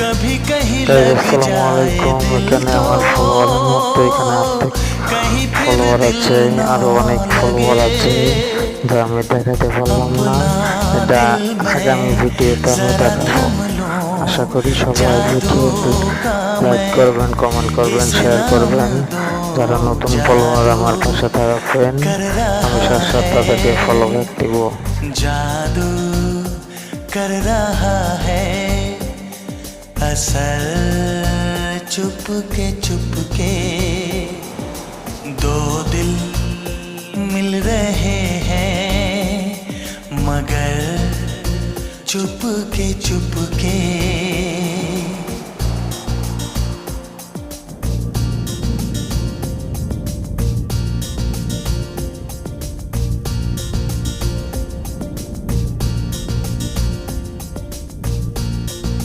कभी कहीं তাই लग আসসালামু जाए আলাইকুম। दिल এখানে तो আমার ফলোয়ারের মতো এখানে অর্ধেক कहीं फिर ফলোয়ার दिल আছে, ना আরো অনেক ফলোয়ার लगे আছে যা আমি দেখাতে পারলাম না। अपना এটা दिल আগামী में ভিডিওতে আমি जरा দেখাবো। थम लूं, আশা করি সবাই जादू ভিডিওটি का লাইক मैं করবেন, কমেন্ট করবেন, শেয়ার इतना করবেন। भर दूं, যারা নতুন ফলোয়ার जादू আমার পাশে থাকবেন, कर আমি रहा সাথে সাথে তাদেরকে ফলো है, ব্যাক দিব। जादू कर रहा है असर, चुपके दो दिल मिल रहे हैं मगर चुपके